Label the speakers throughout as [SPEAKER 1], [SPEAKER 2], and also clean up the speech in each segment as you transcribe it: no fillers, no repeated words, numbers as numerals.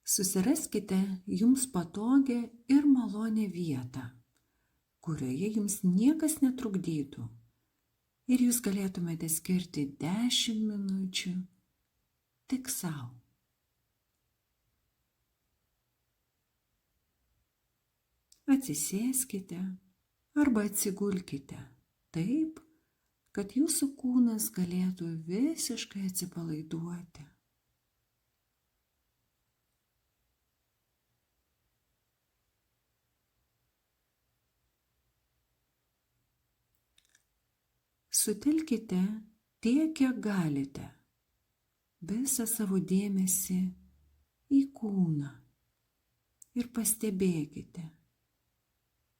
[SPEAKER 1] Susiraskite jums patogią ir malonią vietą, kurioje jums niekas netrukdytų ir jūs galėtumėte skirti 10 minučių tik sau. Atsisėskite arba atsigulkite taip, kad jūsų kūnas galėtų visiškai atsipalaiduoti. Sutelkite tiek, kiek galite visą savo dėmesį į kūną ir pastebėkite,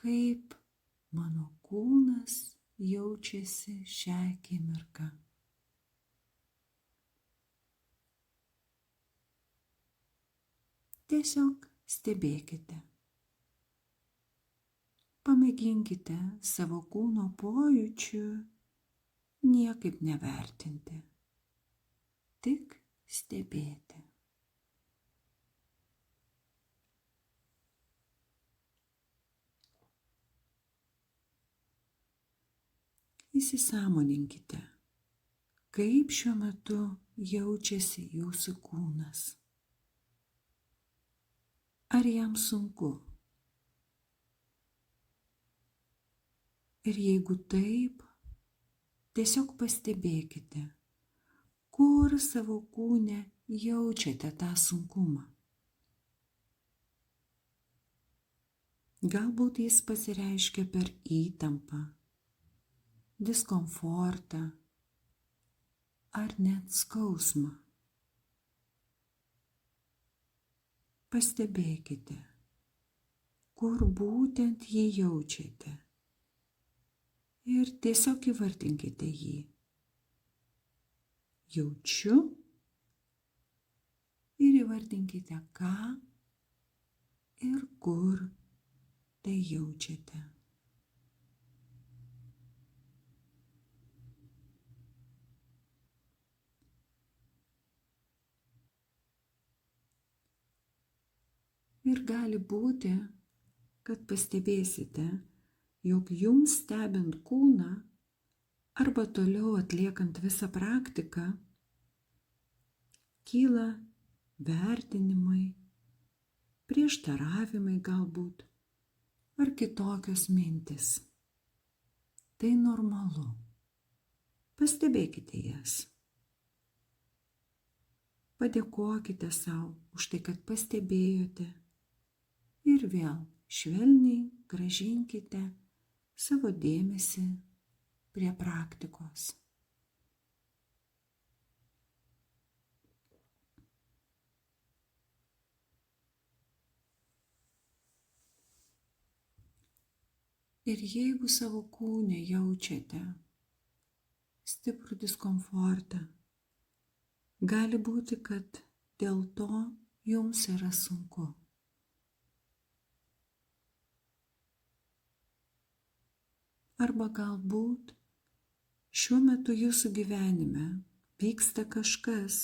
[SPEAKER 1] kaip mano kūnas jaučiasi šią akimirką. Tiesiog stebėkite. Pamėginkite savo kūno pojūčių niekaip nevertinti, tik stebėti. Įsisąmoninkite, kaip šiuo metu jaučiasi jūsų kūnas. Ar jam sunku? Ir jeigu taip, tiesiog pastebėkite, kur savo kūne jaučiate tą sunkumą. Galbūt jis pasireiškia per įtampą, diskomfortą ar net skausmą. Pastebėkite, kur būtent jį jaučiate. Ir tiesiog įvardinkite jį. Jaučiu ir įvardinkite, ką ir kur tai jaučiate. Ir gali būti, kad pastebėsite, jog jums stebint kūną arba toliau atliekant visą praktiką, kyla vertinimai, prieštaravimai galbūt ar kitokios mintys. Tai normalu. Pastebėkite jas. Padėkokite sau už tai, kad pastebėjote ir vėl švelniai grąžinkite savo dėmesį prie praktikos. Ir jeigu savo kūne jaučiate stiprų diskomfortą, gali būti, kad dėl to jums yra sunku. Arba galbūt šiuo metu jūsų gyvenime vyksta kažkas,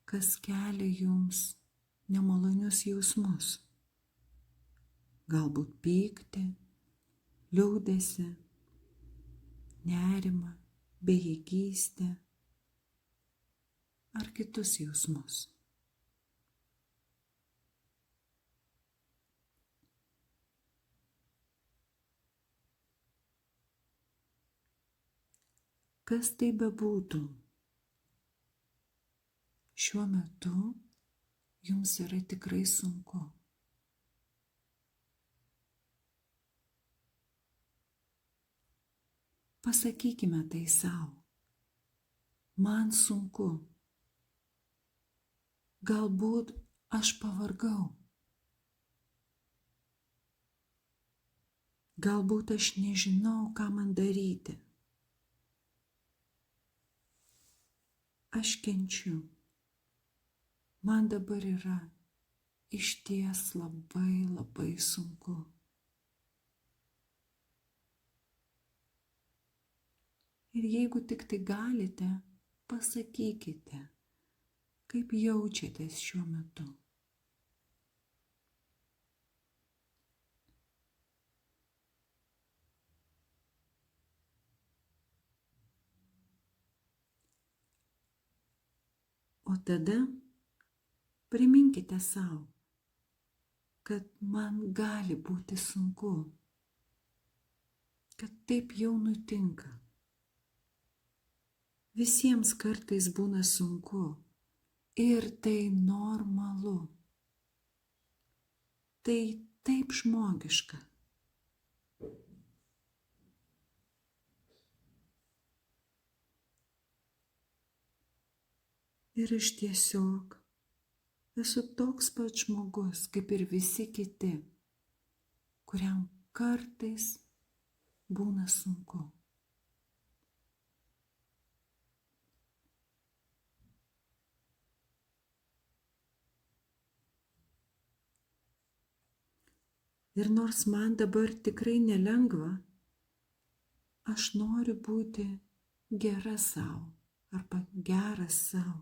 [SPEAKER 1] kas kelia jums nemalonius jausmus. Galbūt pyktį, liūdesį, nerimą, bejėgystę ar kitus jausmus. Kas tai bebūtų, šiuo metu jums yra tikrai sunku. Pasakykime tai sau. Man sunku. Galbūt aš pavargau. Galbūt aš nežinau, ką man daryti. Aš kenčiu. Man dabar yra išties labai sunku. Ir jeigu tik tai galite, pasakykite, kaip jaučiatės šiuo metu. O tada priminkite savo, kad man gali būti sunku, kad taip jau nutinka. Visiems kartais būna sunku ir tai normalu. Tai taip žmogiška. Ir aš tiesiog esu toks pat žmogus, kaip ir visi kiti, kuriam kartais būna sunku. Ir nors man dabar tikrai nelengva, aš noriu būti gera savo arba geras savo.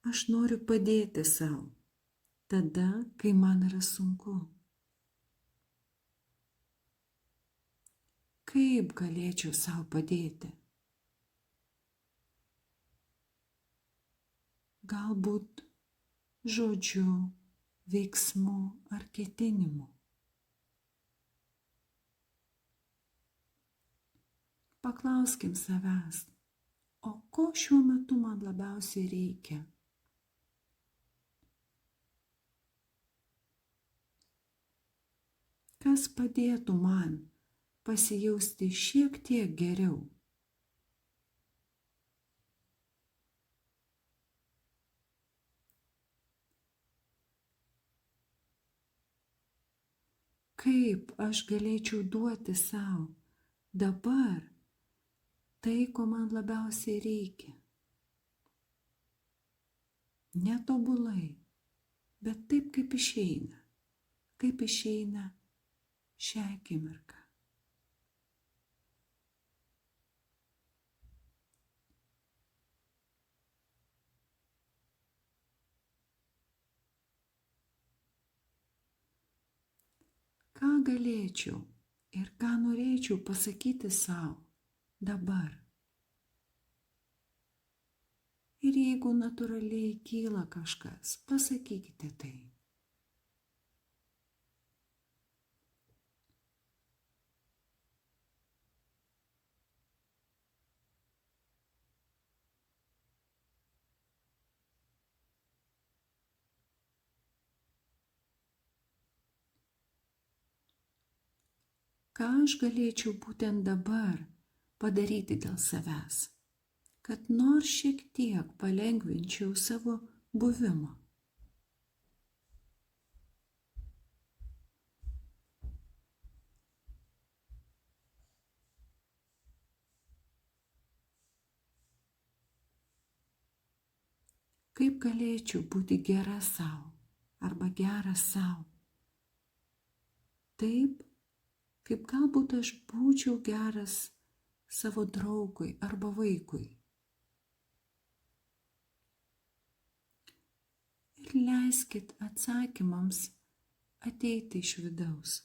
[SPEAKER 1] Aš noriu padėti savo tada, kai man yra sunku. Kaip galėčiau savo padėti? Galbūt žodžiu, veiksmu ar ketinimu. Paklauskim savęs, o ko šiuo metu man labiausiai reikia? Kas padėtų man pasijausti šiek tiek geriau? Kaip aš galėčiau duoti savo dabar tai, ko man labiausiai reikia? Netobulai, bet taip, kaip išeina šią akimirką. Ką galėčiau ir ką norėčiau pasakyti savo dabar? Ir jeigu natūraliai kyla kažkas, pasakykite tai. Ką aš galėčiau būtent dabar padaryti dėl savęs, kad nors šiek tiek palengvinčiau savo buvimą? Kaip galėčiau būti gera savo arba geras savo? Taip, kaip galbūt aš būčiau geras savo draugui arba vaikui. Ir leiskit atsakymams ateiti iš vidaus.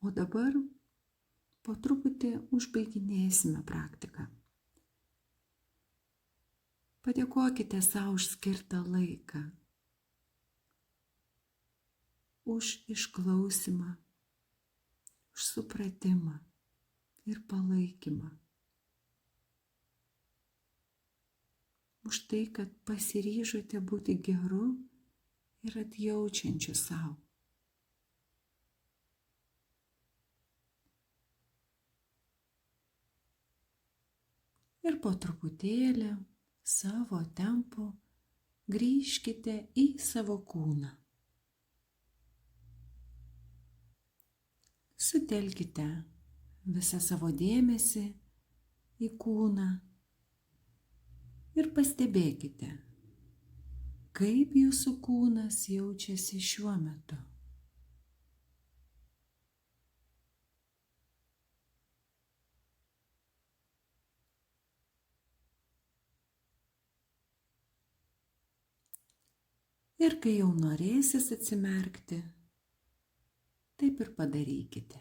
[SPEAKER 1] O dabar po truputį užbaiginėsime praktiką. Padėkokite savo už skirtą laiką, už išklausymą, už supratimą ir palaikymą. Už tai, kad pasiryžote būti geru ir atjaučiančiu savo. Ir po truputėlį savo tempu grįžkite į savo kūną. Sutelkite visą savo dėmesį į kūną ir pastebėkite, kaip jūsų kūnas jaučiasi šiuo metu. Ir kai jau norėsis atsimerkti, taip ir padarykite.